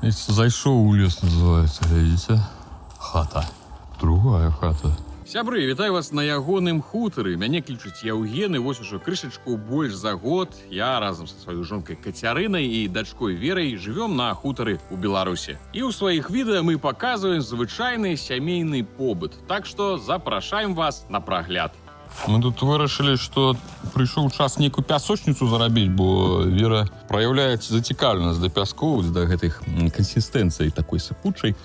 Зайшоў у лес, называецца, глядзіце. Хата. Другая хата. Сябры, вітаю вас на ягоным хутары. Мяне клічуць Яўген, і вось ужо крышачку больш за год я разам са сваёй жонкай Кацярынай і дачкой Верай жывём на хутары ў Беларусі. І ў сваіх відэа мы паказваем звычайны сямейны побыт. Так што запрашаем вас на прагляд. Мы тут вырашылі, што прыйшоў час нейкую пясочніцу зарабіць, бо Вера праяўляецца зацікаўленасць да пяскоў, да гэтых кансістэнцый такой сыпучай.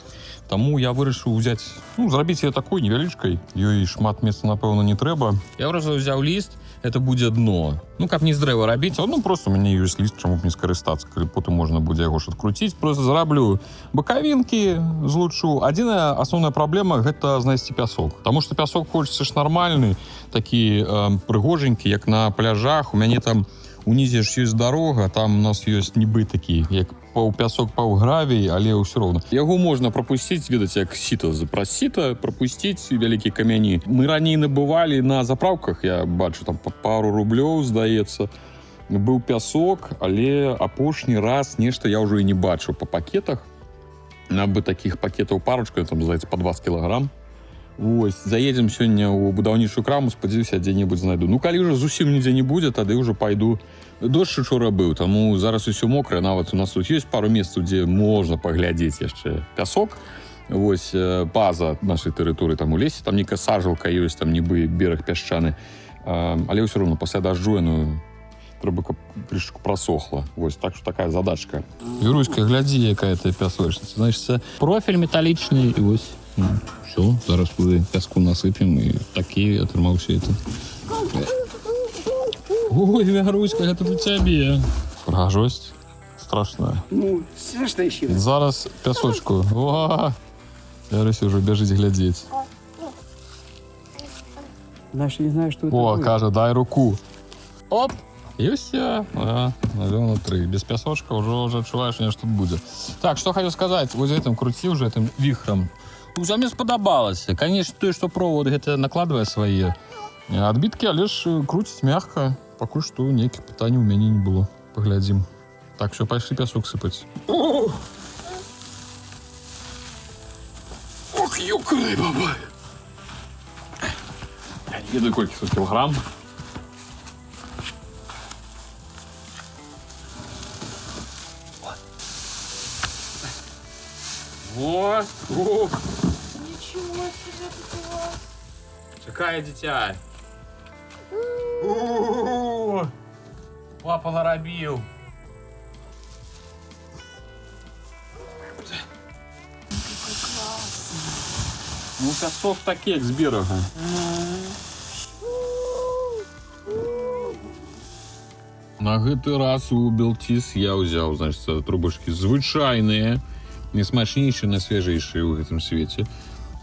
Таму я вырашыў узяць, зрабіць яе такой невялічкай. Ёй шмат месца, напэўна, не трэба. Я просто взяў ліст, это будзе дно. Каб не з дрэва рабіць, просто у мяне ёсць ліст, чаму б не скарыстацца, калі потым можна будзе яго ж адкруціць. Просто зараблю бакавінкі, злучу. Адзіная асноўная праблема — гэта знайсці пясок. Таму што пясок хочацца ж нармальны, такі прыгоженькі, як на пляжах. У мяне там унізе ж ёсць дарога, там у нас ёсць нібы такі, як паўпясок, паўгравій, але ўсё роўна. Яго можна прапусціць, ведаць, як сіта. Праз сіта прапусціць вялікія камяні. Мы раней набывалі на запраўках, я бачу, там па пару рублёў, здаецца. Быў пясок, але апошні раз нешта я ўжо і не бачу па пакетах. Бы такіх пакетаў парочку, там, здаецца, па 20 кілаграм. Вось, заедзем сёння ў будаўнічую краму, спадзяюся, дзе-небудзь знайду. Калі ўжо зусім нідзе не будзе, тады ўжо пайду. Дождж учора быў, таму зараз усё мокрае. Нават у нас тут ёсць пару месцаў, дзе можна паглядзець яшчэ пясок. Вось база нашай тэрыторыі там у лесе, там нейкая сажалка ёсць, там нібы бераг пясчаны. Але ўсё роўна пасля дажджу трэба, каб крышку прасохла. Вось, так што такая задачка. Віруська, глядзі, якая ты пясочніца. Значыцца, профіль металічны, і вось. Все, зараз туди пяску насыпем, і такі атрымаўся это. Ой, Вяруська, гэта для цябе. Прыгажосць страшная. Страшна ще. Зараз пясочку. Вяруся ўжо бяжыць глядзець. Наша не знаю, что это О, такое. кажа, дай руку. Оп! І ўсё. Навёна 3. Без пясочка ўжо адчуваеш, нешта тут будзе. Так, што хацеў сказаць, вось гэтым круціў уже гэтым віхрам. Мне спадабалася. Конечно, тое, што провод гэта накладвае свае адбіткі, але ж круціць мягка. Пакуль што нейкіх пытанняў у мяне не было. Паглядзім. Так, все, пайшлі пясок сыпаць. Ох, ёкарай, баба. Я не ведаю, колькі тут кілограм. О! Ничего себе тут у вас. Чакай, дзіця. Папа нарабіў. Какой классный. Пясок такі, як з берага. На гэты раз у Белтис я ўзяў, значыць, трубачкі звычайныя, несмачнейшыя, найсвяжэйшыя ў гэтым свеце.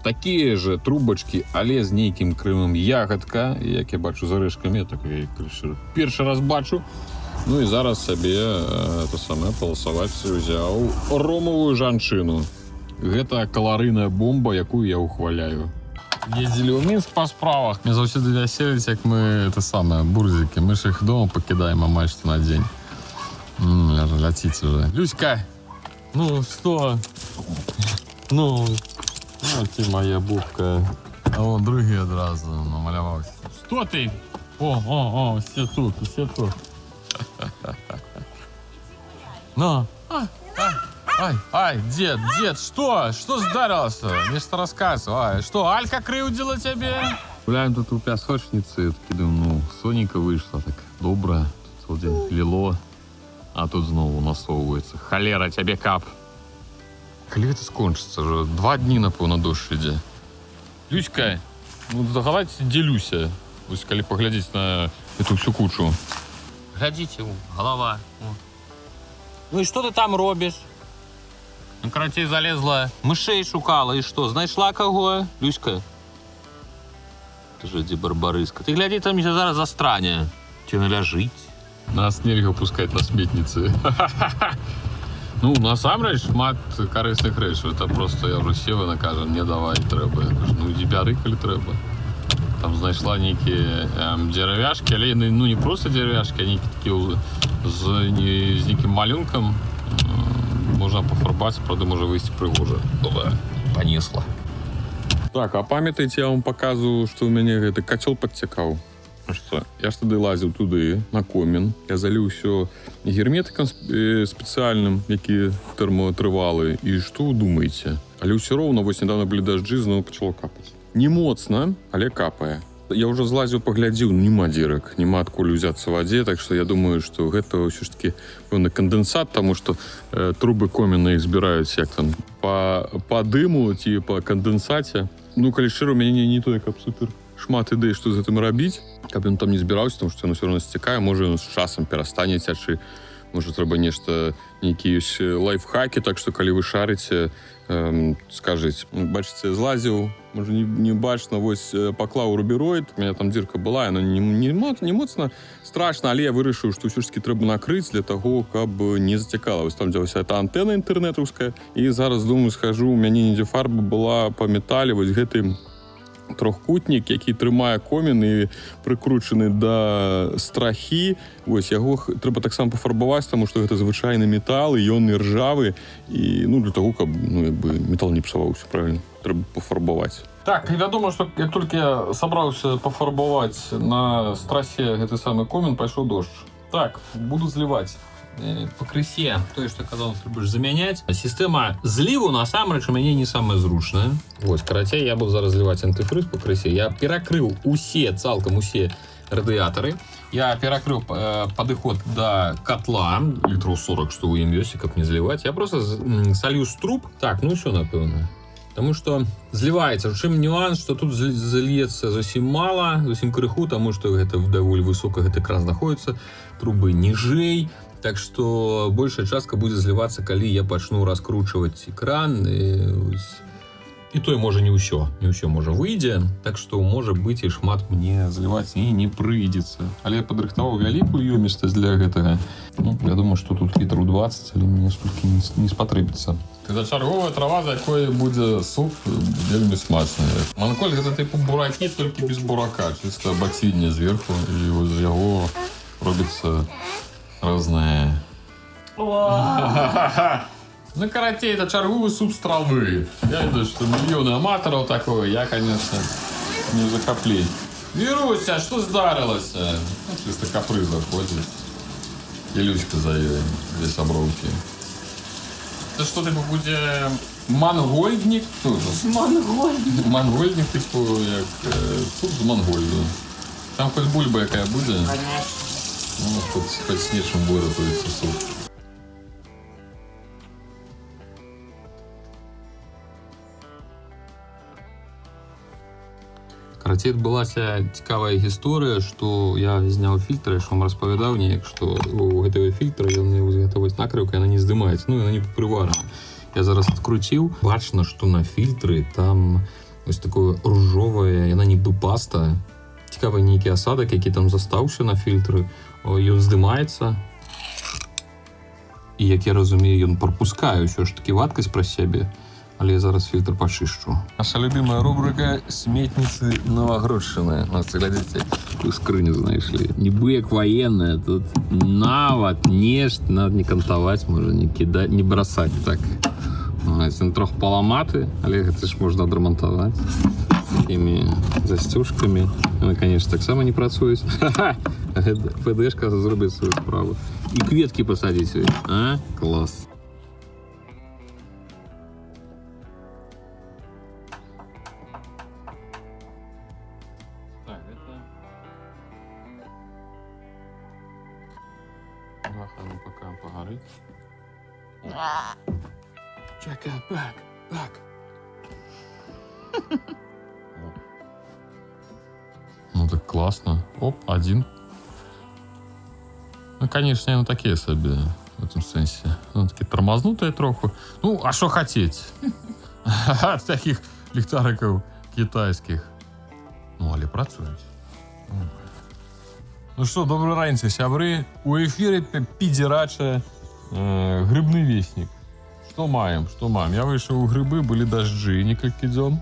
Такія же трубачкі, але з нейкім крымам ягадка, як я бачу з арэшкамі, я такой першы раз бачу. І зараз сабе паласаваць узяў ромавую жанчыну. Гэта каларыйная бомба, якую я ухваляю. Ездзілі ў Мінск па справах. Мне заўсёды вяселіць, як мы бурзікі. Мы ж іх дома пакідаем амаль што на дзень. Ляціць уже. Люська! Что? Ты моя бубка. А вон другі адразу намаляваўся. Что ты? О, все тут. Ай, дед, что? Что здарилось? Нечто рассказывай. Что, Алька крыўдзіла тебе? Гуляем тут у пясочницы, думаю, соненька вышла, так добра. Тут день ліло, а тут знову насоўваецца. Халера, тебе кап. Калі гэта скончыцца? 2 дні, напэўна, дождж ідзе. Люська, давайте дзелюся. Вось калі паглядзець на эту всю кучу. Глядзіце, голова. І што ты там робіш? Карацей, залезла, мышей шукала, і што, знайшла каго? Люська? Ты ж дзе барбарыска. Ты глядзі, там зараз застране. Ці наляжыць? Нас нельга пускаць на сметніцы. Насамрэч, шмат карысных рэчаў. Это просто я ўжо сеў і кажа, мне давай трэба. Я кажу, ідзі бяры, калі трэба. Там знайшла нейкія дзеравяшкі, але не просто дзеравяшкі, а нейкі такі з нейкім малюнкам. можна пофарбувати, правда, може вийти пригоже. Добре, понесло. Так, а пам'ятаєте, я вам показую, що у мене это, котел підтікав. Что? Я ж туди лазив туди, на комін. Я залив все герметиком спеціальним, які термотривали. І що ви думаєте? Але все равно, ось недавно були дожди, знову почало капати. Не моцно, але капає. Я вже злазив, поглядів, нема дірок, нема откуда взяться в воді, так що я думаю, що це все ж таки певний конденсат, тому що труби коміна збираються як там по диму, ті по конденсаті. Ну, коли щиро, у мене не то, як супер шмат ідей, що з цим робити, щоб він там не збирався, тому що воно все одно стікає, може він з часом перестане тячи, може треба нечто, якісь лайфхаки, так що коли ви шарите, скажіть, бачите, злазив, може не бачно, ось поклав рубероїд, у мене там дірка була, вона не моцно страшно, але я вирішив, що все ж таки треба накрити для того, щоб не затікало. Ось там з'явилася та антенна інтернетовська, і зараз, думаю, схожу, у мене ніде фарба була по металі, ось гэтий трохкутник, який тримає комін і прикручений до страхи. Ось його треба так само пофарбувати, тому що це звичайний метал, і він не ржавий. І, ну, для того, щоб метал не псувався, правильно? Треба пофарбувати. Так, я думаю, что как только я собрался пофарбовать на страсе этот самый комин, пошел дождь. Так, буду зливать. По крысе, то, что казалось, ты будешь заменять. Система зливу, насамрэч, у меня не самая зручная. Вот, короче, я буду зараз зливать антифриз по крысе. Я перекрыл цалком усе радиаторы. Я перекрыл подыход до котла, литров 40, что у МВС, как не заливать. Я просто солью с труб. Так, ну что, напевно. Тому що зливається. Чим нюанс, що тут зальється зовсім мало, зовсім криху, тому що це доволі високо екран знаходиться, труби ніжей. Так що більша частка буде зливатися, коли я почну розкручувати екран. І то, може, не все може вийде. Так що, може бути, і шмат мені зливати і не прийдеться. Але я підрихтував велику ємність для гэтага. Ну, я думаю, що тут літрів 20, але мені стільки не спотребиться. Це чергова трава, з якої буде суп, вельми смачний. Манколь – це типу бураки, тільки без бурака. Чисто баціння зверху, і з його робиться різне. Ну, короче, это черговый суп с травы. Я виду, что миллионы аматоров такого, я, конечно, не захоплень. Віруся, що здарилося? Ну, чисто каприза ходить. Ілючка здесь обровки. Це що, типу, буде мангольдник? Монгольник. Мангольдник, типу, як суп з Монгольду. Там хоч бульба яка буде? Конечно. Ну, хоч з нічим буде, то це суп. Короче, відбулася цікава історія, що я зняв фільтр, я ж вам розповідав ніяк, що у цього фільтра є накривка, і вона не здимається, ну і вона не приварена. Я зараз відкрутив, бачно, що на фільтрі там ось таке ружове, вона ніби паста. Цікавий ніякий осадок, який там застався на фільтрі, він здимається. І, як я розумію, він пропускає все ж таки вадкість про себе. Але я зараз фільтр почищу. Наша любимая рубрика «Сметницы Новогродщины». Нас, глядите, у скрыню, знаешь ли. Ніби як воєнне, тут навод, нешт, надо не кантовать, може не кидать, не бросать так. Він трохи поламати, але це ж можна отремонтувати. Такими застежками. Вони, конечно, так само не працюють. ФДшка зробить свою справу. І кветки посадити. А? Клас. Хай пока погорить. Check out back. Ну так классно. Оп, один. Ну, конечно, ну такие собі в этом сенсі. Ну, такі тормознутые трохи. Ну, а що хотіть? От таких ліхтариків китайських. Ну, але працюють. Ну що, добрий ранці, сябри. У ефірі підірача грибний вісник. Що маємо? Я вийшов у гриби, були дожди несколько днів.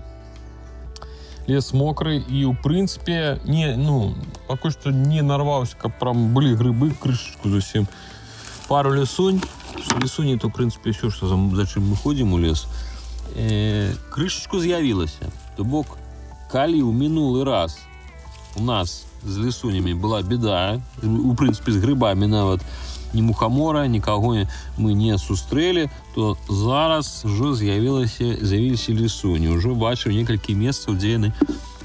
Лес мокрий і, в принципі, поки що не нарвався, прям були гриби, кришечку зовсім. Пару лісунь, Что лесу то, в принципе, все, что зачем мы ходим у лес. Крышечку з'явилася. То бок, калі ў мінулы раз у нас з лісунями была беда, у прынцыпе, з грибамі нават, ні мухамора, нікаго мы не сустрэлі, то зараз ўжо з'явіліся лісуні. Ўжо бачыў некалькі месцаў, дзе яны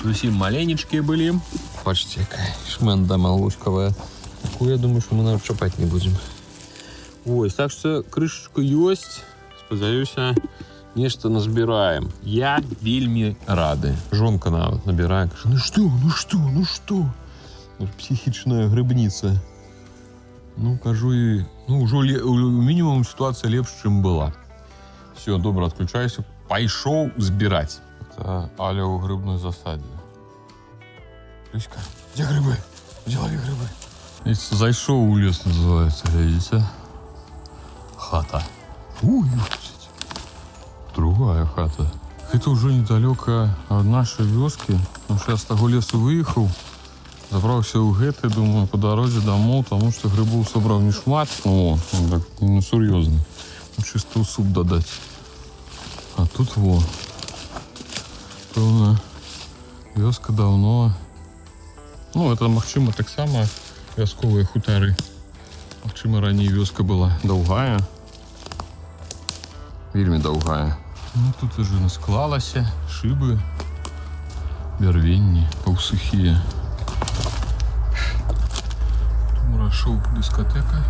зусім маленечкія былі. Бачыце, якая шмэнда малушкавая. Такую, я думаю, што мы нават чапаць не будзем. Ось, так што крышачка ёсць. Спадзяюся, нешта назбіраем. Я вельмі рады. Жонка нават набірае, кажа, ну што? Психічная грыбніца. Ну, кажу, і ўжо мінімум сітуацыя лепш, чым была. Все, добра, адключаюся. Пайшоў збіраць. Это Аля ў грыбной засадзе. Люська, дзе грыбы? Дзе лові грыбы? Зайшоў у лес, называецца, глядзіце. Хата. Ой, другая хата. Это уже недалеко от нашей вёски. Потому что я с того лесу выехал, забрался у гэты, думаю, по дороге домой, потому что грибов собрал не шмат. О, так, ну, серьезно. Чисто суп додать. А тут во. Певно, вёска давно. Ну, это, магчыма, так само вёсковые хутары. Магчыма, раней вёска была даўгая. Вельмі даўгая. Ну, тут уже насклалася, шибы, бярвенні, паўсухія. Мурашоў, дискотека.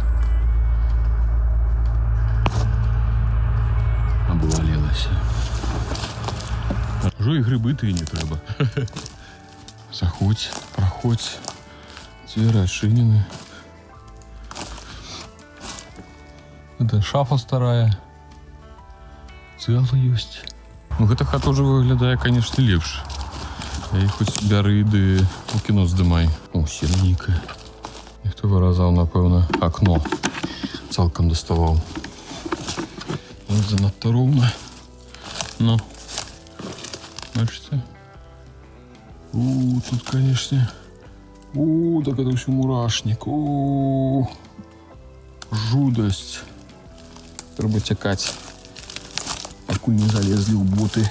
Обвалилася. Уже і грибы-то і не трэба. Заходь, проходь. Двери отчинены. Это шафа старая. Цела ёсць. Ну, гэта хата ўжо выглядае, конечно, лепш. Я хоць бяры ды у кіно здымай. О, сенейкая. Ніхто выразаў, напэўна, акно. Цалкам даставаў. Занадта роўна. Ну. Бачыце? Тут, конечно. Так это ўсё мурашнік. Жудасць. Трэба цякаць. Пакуль не залезлі ў боты.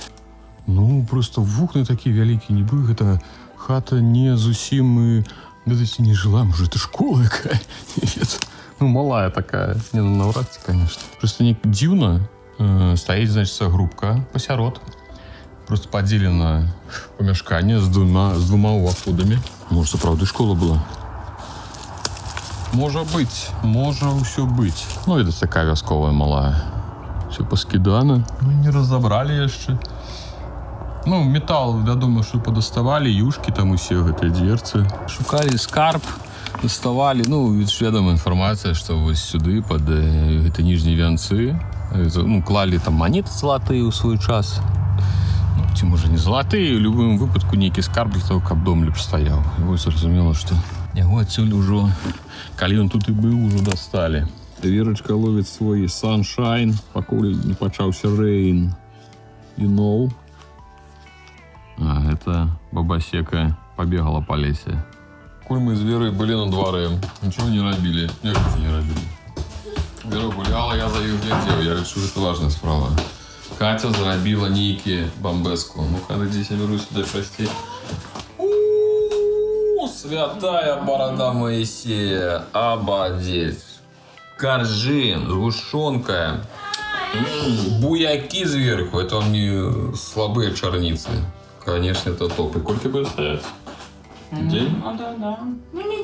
Ну, просто вокны такія вялікія, нібы гэта хата не зусім гэта не жыла, можа, это школа якая. Ну, малая такая. Не, ну, наўрад ці, конечно. Просто не дзіўна. Стаіць, значит, групка пасярод. Просто падзелена памяшканне з двума уваходамі. Можа, сапраўды школа была. Можа быць, можа ўсё быць. Ну, это такая вясковая малая. Все паскідана. Ну, не разабралі яшчэ. Ну, метал, вядома, што падаставалі, юшкі там усе гэтыя дзверцы. Шукалі скарб, даставалі. Ну, вядома, інфармацыя, што вось сюды, пад гэты ніжнія вянцы, ну, клалі там манеты залатыя ў свой час. Ну, ці, можа, не залатыя, у любым выпадку нейкі скарб для того, каб дом лепш стаяў. І вось зразумела, што яго адсюль ужо, калі ён тут і быў, ужо дасталі. Верочка ловит свой Sunshine, пакуль не пачаўся Rain. You know. Это баба Сека побегала по лесе. Коль мы з Верой были на дворе, ничего не рабили. Ничего не рабили. Вера гуляла, я за ее глядел. Я решил, это важная справа. Катя заробила нейкі бомбеску. Ну-ка, надеюсь, я вернусь сюда, прости. Святая борода Моисея. Обалдеть. Коржи, сгущенка, буяки сверху. Это вам не слабые чарницы. Конечно, это топ. И сколько будет стоять? День? Ну да.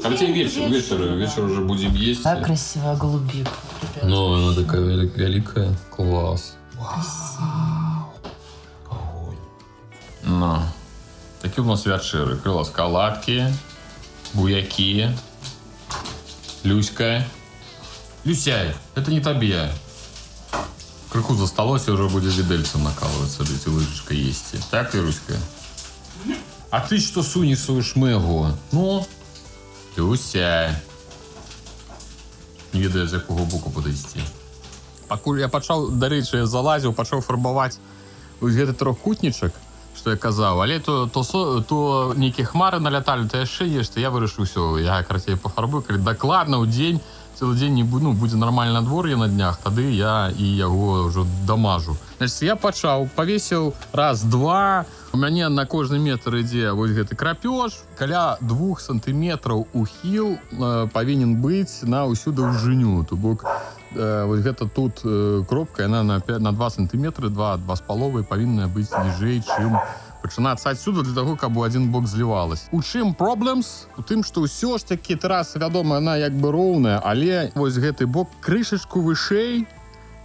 Хотя вечер уже будем есть. Такая красивая голубика. Ну, она такая великая. Класс. Спасибо. Ну, такие у нас вячеры. Крылоскаладки, буяки, Люська. Люся, это не тебе. Крыху засталось, и уже будет видельцем накалываться, эти ложечка есть. Так, Ируська? А ты что сунешь свою шмегу? Ну, Люся. Не ведаю, з якого боку подойти. Пакуль я пачаў, дарэчы, я залазіў, пачаў фарбаваць вось гэты трохкутнічак, што я казаў, але то нейкія хмары наляталі, то яшчэ нешта, я вырашыў, усё, я карацей пафарбую, калі дакладна ў дзень цілий дзень не буду, будзе нармальна надвор'е на днях, тады я і яго ўжо дамажу. Значит, я пачаў, павесіў раз, два, у мяне на кожны метр ідзе вось гэты крапёж, каля 2 сантыметраў ухіл павінен быць на ўсю даўжыню, то бок вось гэта тут кропка, яна на 2 сантыметры, 2,5 павінна быць ніжэй, чым пачынацца адсюда для таго, каб у адзін бок злівалась. У чым проблемс? У тым, што ўсё ж такі тэраса, вядома, яна як бы роўная, але вось гэты бок крышачку вышэй,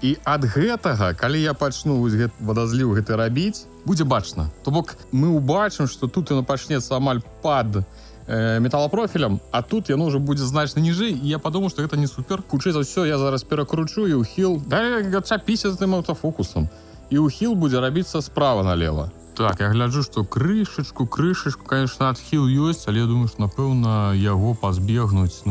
і ад гэтага, калі я пачну вось гэты вадазліў гэты рабіць, будзе бачна. То бок мы ўбачым, што тут яно пачнецца амаль пад металапрофілем, а тут яно ўжо будзе значна ніжэй, і я падумаў, што гэта не супер. Хутчэй за ўсё, я зараз перакручу і ўхіл, чапіся з тым аўтафокусам, і ўхіл будзе рабіцца справа налева. Так, я гляджу, што крышачку, конечно, адхіл ёсць, але я думаю, што, напэўна, яго пазбегнуць,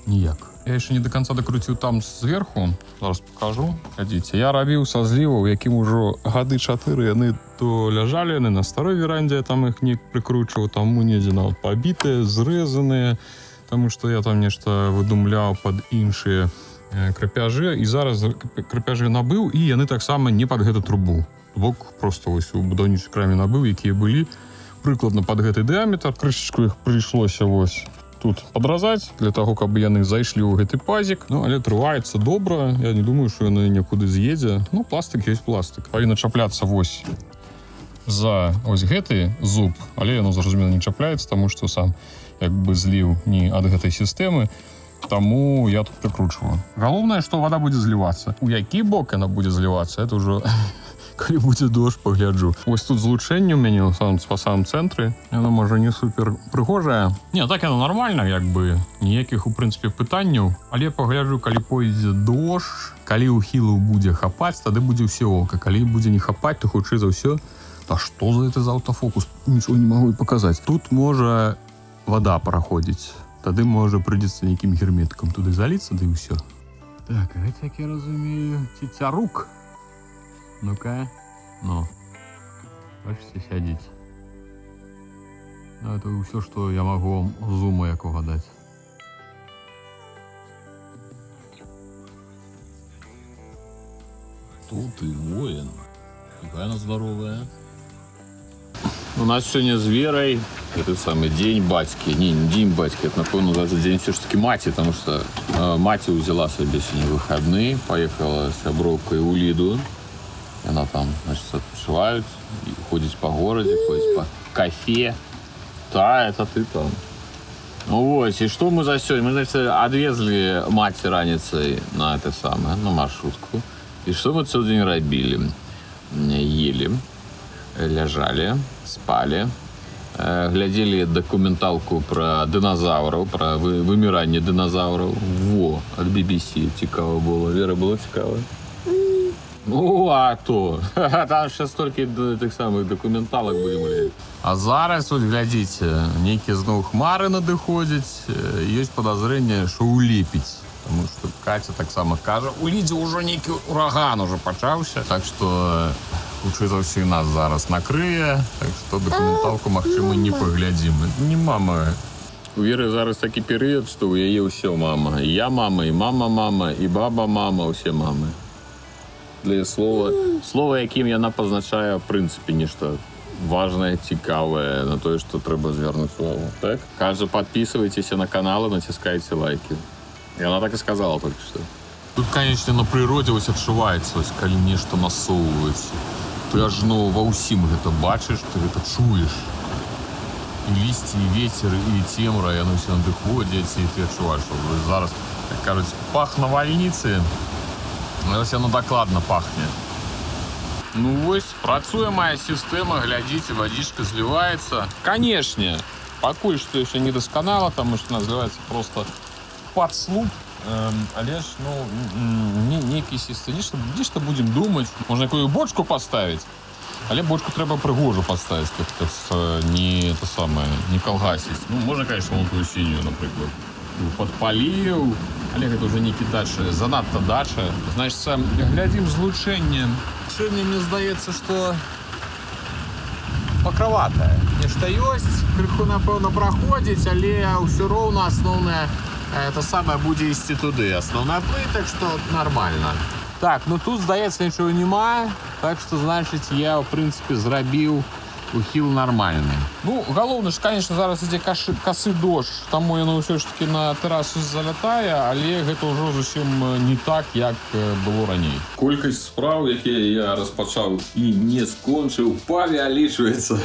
ніяк. Я яшчэ не до конца дакруціў там зверху, зараз покажу. Глядзіце, я рабіў са зліваў, якім ужо гады 4 яны то ляжалі, яны на старой верандзе, я там іх не прыкручваў, там недзе нават пабітыя, зрэзаныя, таму што я там нешта выдумляў пад іншыя крапяжы, і зараз крапяжы набыў, і яны таксама не пад гэту трубу. Бок просто вось у будаўнічай краме набыў, якія былі прыкладна пад гэты дыаметр. Крышачку іх прыйшлося вось тут падразаць, для таго, каб яны зайшлі ў гэты пазік. Але трываецца добра, я не думаю, што яны некуды з'едзе. Пластык ёсць пластык. Павінна чапляцца вось за ось гэты зуб, але яно, зразумела, не чапляецца, таму што сам як бы зліў не ад гэтай сістэмы, таму я тут прыкручваю. Галоўнае, што вада будзе злівацца. У які бок яна будзе злівацца, это ўжо калі будзе дождж, пагляджу. Вось тут злучэнне у мяне па самым цэнтры. Яно, можа, не супер прыгожае. Не, так яно нормальна, як бы. Ніякіх, у прынцыпе, пытанняў. Але пагляджу, калі пойдзе дождж, калі ухілу будзе хапаць, тады будзе ўсё ока. Калі будзе не хапаць, то хутчэй за ўсё. А што за гэта за аўтафокус? Нічого не магу і паказаць. Тут можа вада праходзіць. Тады, можа, прыйдзецца нейкім герметыкам туды заліцца, да і ўсё. Так, гэта, як я разумею, цецярук. Ну-ка, бачыце, сядзіць. Это ўсё, што я магу вам зума якога даць. Тут і воін. Якая она здоровая. У нас сёння з Верай гэты самы дзень бацькі. Не дзень бацькі, это, напэўна, называется дзень все ж таки маці, потому что маці ўзяла сабе сёння выхадны, паехала з сяброўкай у Ліду. Яна там, значит, адпачываюць, ходзіць па горадзе, ходзіць па кафе. Это ты там. Вось, і што мы за сёння? Мы, значит, адвезлі маці раніцай на это самае, на маршрутку. І што мы цэлы дзень рабілі? Елі, ляжалі, спалі, глядзелі дакументалку пра дыназаўраў, пра выміранне дыназаўраў. Ад BBC цікава было. Вера, было цікава? А то. Там ще стільки тих самих документалок будемо глядати. А зараз, от глядіться, неякі знову хмари надиходять. Є подозріння, що уліпить. Тому що Катя так само каже, у Ліді вже некий ураган уже почався. Так що, хутчэй за ўсё, нас зараз накрые. Так що документалку, магчыма, не поглядзім. Не мама. У Веры зараз такі перыяд, што ў яе ўсё мама. І я мама, і мама мама, і баба мама, усе мамы. Для слова, якім яна пазначае, в прынцыпе, нешта важнае, цікавае, на тое, што трэба звярнуць увагу. Так? Кажа, подписывайтеся на канал и натискайте лайки. И она так и сказала только что. Тут, конечно, на природзе ось адчуваецца, калі нешта насоўваецца. Ты ажно ва ўсім гэта бачыш, ты гэта чуеш. І лісці, і ветер, і цемра, яны ўсе надыходзяць, і ты адчуваеш, што зараз, як кажуць, пах навальніцы. Ось яно дакладна пахне. Вось, працуе моя сістэма, глядзіце, вадзічка зліваецца. Канешне, пакуль што яшчэ не дасканала, таму што она зліваецца проста пад слуп. Але ж, нейкі сісты, нешта будзем думаць. Можна якую бочку паставіць, але бочку трэба прыгожу паставіць, не калгасіць. Можна, конечно, вон тую сінюю, напрыклад. Падпаліў, але гэта ўжо нейкі дача, занадта дача. Значыць, глядзім злучэнне. Сёння мне здаецца, што пакраватае. Нешта ёсць, крыху, напэўна, праходзіць, але ўсё роўна асноўная А это самое буде ісці туди. Основна плитка, що нормально. Так, ну тут, здається, нічого немає. Так що, значить, я, в принципі, зробив ухил нормальний. Ну, галоўна ж, конечно, зараз ідзе касы дождж, таму яно ўсё ж таки на тэрасу залятае, але гэта ўжо зусім не так, як было раней. Колькасць спраў, якія я распачаў і не скончыў, павялічваецца.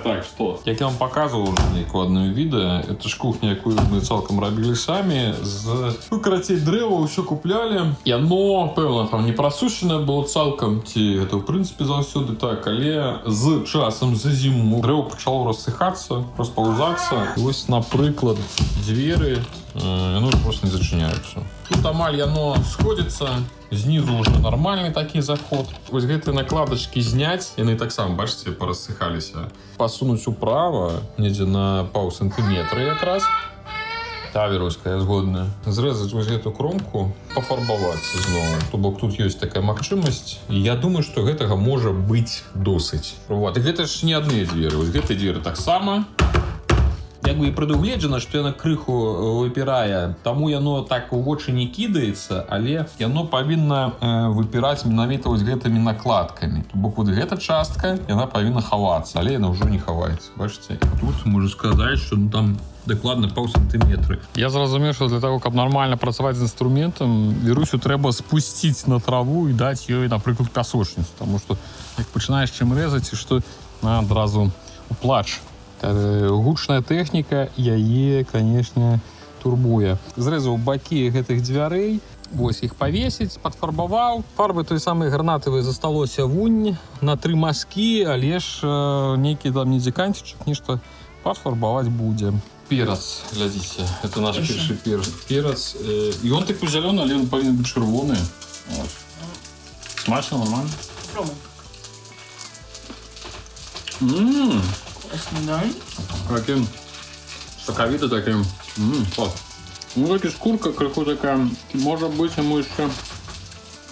Так што, як я вам паказваў уже нейкае адно відэо, это ж кухня, якую мы цалкам рабілі самі, з карацей дрэва ўсё куплялі. Яно, пэўна, там не прасушанае было цалкам, ці гэта ў прынцыпе заўсёды так, але з часам, з зіму дрэва пачало рассыхацца, распаўзацца. І вось, напрыклад, дзверы, яно просто не зачыняюцца. Тут амаль яно сходзіцца, знізу уже нормальны такі заход. Вось гэтыя накладачкі зняць, яны таксама, бачыце, парассыхаліся. Пасунуць управа, недзе на паўсантыметра якраз. Таверовская згодная. Зрэзаць вось гэту кромку, пафарбавацца зноў. То бок тут ёсць такая магчымасць. І я думаю, што гэтага можа быць досыць. Вот. І гэта ж не адныя дзверы. Вось гэтыя дзверы таксама. Як бы і прадугледжана, што яна крыху выпірае, таму яно так у вочы не кідаецца, але яно павінна выпіраць менавіта вось гэтымі накладкамі. То бок вот гэта частка, яна павінна хавацца, але яна ўжо не хаваецца. Бачыце? Тут можу сказаць, што ну, там дакладна паўсантыметры. Я зразумеў, што для таго, каб нармальна працаваць з інструментам, вірусю трэба спусціць на траву і даць ёй, напрыклад, пясочніцу. Таму што як пачынаеш чым рэзаць, і што адразу у плач. Гучная тэхніка яе, канешне, турбуе. Зрэзаў бакі гэтых дзвярэй, вось іх павесіць, падфарбаваў. Фарбы той самай гранатавай засталося вунь на 3 мазкі, але ж нейкі там недзе канцічак, нешта падфарбаваць будзе. Перац, глядзіце, это наш першы перац. І он такі зялёны, але он павінен быць чырвоны. Смачна, нормально? Попробуй. Вкусно, да? Каким соковито таким. Класс. Ну, таки шкурка крыху такая. Может быть, ему еще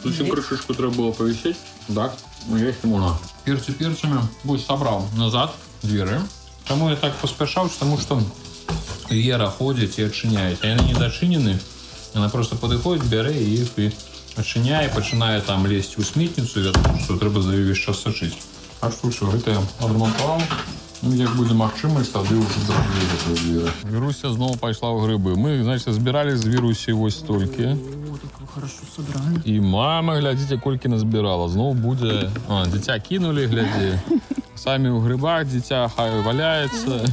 зусім крышечку треба было повесить. Так, ну есть можно. Перцами. Будь собрал назад двери. Чому я так поспешал? Потому что Вера ходит и отчиняет. А они не дочинены. Она просто подходит, бере их и отчиняет, починает там лезть у смітницю. Я думаю, что треба за весь час сочить. Так что все, это я отремонтовал. Ну, як буде магчымасць, тады ўжо зраблю гэтыя дзверы. Віруся зноў пайшла ў грыбы. Мы, значит, збіралі з Вірусі вось столькі. О, так вы хорошо собрали. І мама, глядзіце, колькі назбірала. Зноў будзе... дзіця кінулі, глядзі. Самі ў грыбах, дзіця хай валяецца.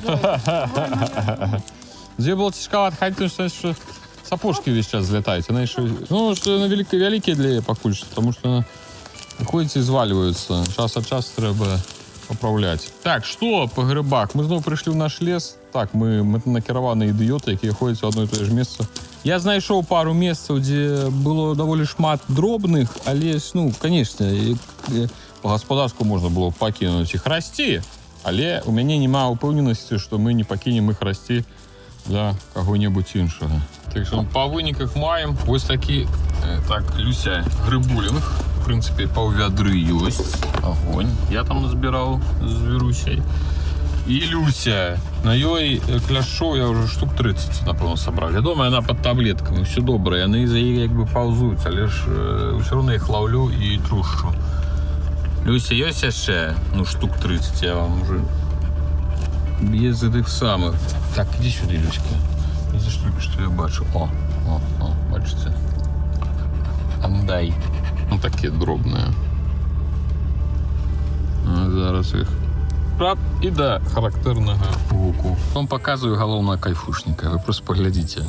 Дзе было цікава адхадзіць, што сапожкі весь час злятаюць. Ну, што яны вялікія для яе пакуль што, таму што ходзяць і звальваюцца. Час ад часу трэба поправлять. Так, что по грибах? Мы знову прийшли в наш лес. Так, мы накіраваны ідыёты, якія ходзяць у одно і тое ж месца. Я знайшоў пару месцаў, дзе было даволі шмат дробных, але, ну, канешне, по гаспадарску можна было пакінуць іх расці, але у мяне няма ўпэўненасці, што мы не пакінем іх расці для каго-небудзь іншага. Так што па выніках маем вось такі, так, Люся, грыбулінг. В принципе, паўвядры ёсць. Огонь. Я там назбіраў з Вірусяй. І Люся. На ёй кляшоў я ўжо штук 30, напэўна, сабраў. Вядома, яна пад таблеткамі. Усё добра. Яны за яе як бы паўзуць, але ж ўсё роўна іх лаўлю і трушчу. Люся, ёсць яшчэ? Ну, штук 30 я вам уже... Без гэтых самых. Так, іди сюды, Люська. Ідзі штуки, што я бачу. О, бачыце? Андай. Ну, такие дробные. Зараз их раб и до характерного гуку. Вам показываю галоўнага кайфушніка. Вы просто поглядите.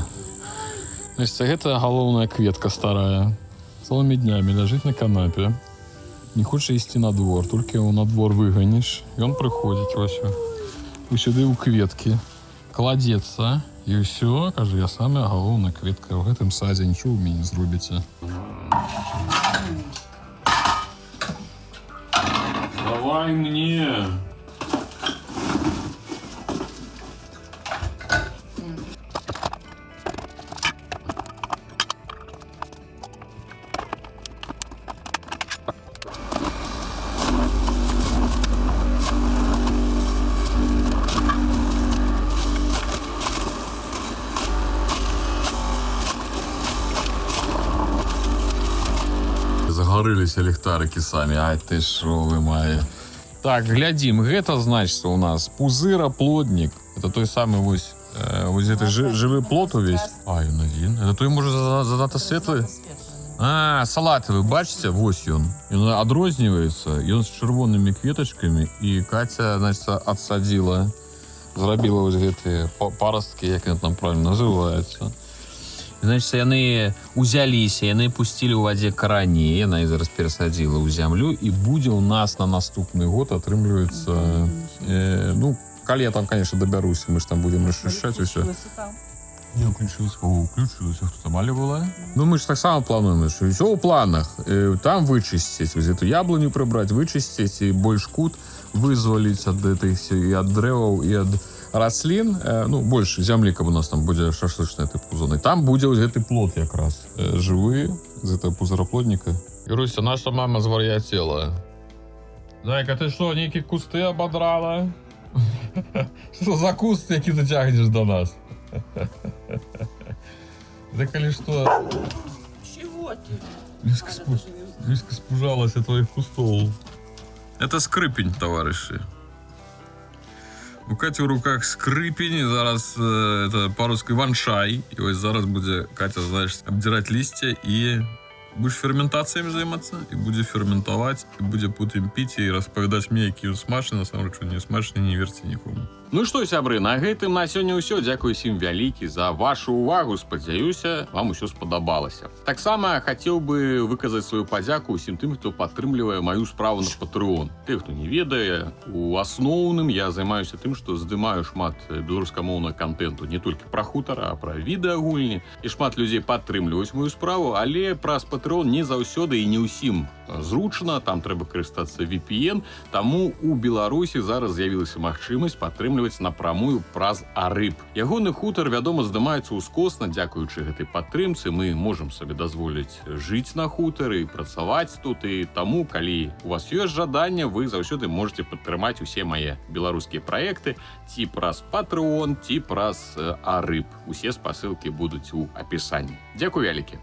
Значит, это галоўная кветка старая. Целыми днями лежит на канапе. Не хочет идти на двор. Только его на двор выгонишь. И он приходит ось сюди у кветки. Кладется. И все. Кажу, я самая галоўная кветка. В этом саде ничего вы мне не зробите. Давай мне. загорыліся ліхтарыкі самі. Ай, ты шо вы мае. Так, глядзім, гэта значыцца у нас пузыра-плотнік. Это той самы вось гэты жывы плот увесь. А, ён адзін. Это той, можа, занадта светлы? А, салатавы, бачыце? Вось ён. Ён адрозніваецца. Ён з чырвонымі кветачкамі. І Катя, значыцца, адсадзіла, зрабіла вось гэтыя парасткі, як яны там правильно называюцца. Значит, яны узяліся, яны пусцілі ў вадзе карані, яна і зараз перасадзіла ў зямлю, і будзе ў нас на наступны год атрымліваецца... ну, калі я там, конечно, дабяруся, мы ж там будем расчышчаць усё. Не уключилась. О, уключилась. Хто там, Аля была? Ну, мы ж таксама плануем, що ўсё ў планах. Там вычысціць, вось эту яблоню прыбраць, вычысціць, і больш кут вызваліць ад гэтых і ад дрэваў, і ад раслін, ну, больш зямлі, каб у нас там будзе шашлычная тыпу зоны. Там будзе вось гэты плот якраз жывы, з гэтага пузыраплотніка. Іруся, наша мама звар'яцела. Зайка, ты што, нейкі кусты абадрала? Што за куст, які ты цягнеш до нас? Да калі што... Чего ты? Лизка спужалась от твоих кустов. Это скрипень, товарищи. У Каті в руках скрипень, зараз это по-русски ваншай. І ось зараз буде Катя, знаєш, обдирати листя і будеш ферментаціями займатися, і буде ферментувати, і буде потім піти і розповідати мені, які він смачні, на самом деле, не смачні, не вірте нікому. Ну што, сябры, на гэтым на сёння ўсё. Дзякую усім вялікі за вашу увагу. Спадзяюся, вам усё спадабалася. Таксама хацеў бы выказаць сваю падзяку усім тым, хто падтрымлівае маю справу на Patreon. Тых, хто не ведае, у асноўным я займаюся тым, што здымаю шмат беларускамоўнага контенту не толькі пра хутар, а пра відэагульні. І шмат людзей падтрымліваюць мою справу, але праз Patreon не заўсёды і не ўсім зручна, там трэба карыстацца VPN, таму у Беларусі зараз з'явілася магчымасць падтрымліваць напрамую праз Арыб. Ягоны хутар, вядома, здымаецца ўскосна, дзякуючы гэтай падтрымцы мы можам сабе дазволіць жыць на хутары, працаваць тут, і таму, калі у вас ёсць жаданне, вы заўсёды можете падтрымаць усе мае беларускія праекты ці праз Patreon, ці праз Арыб. Усе спасылкі будуць у апісанні. Дзякуй вялікі.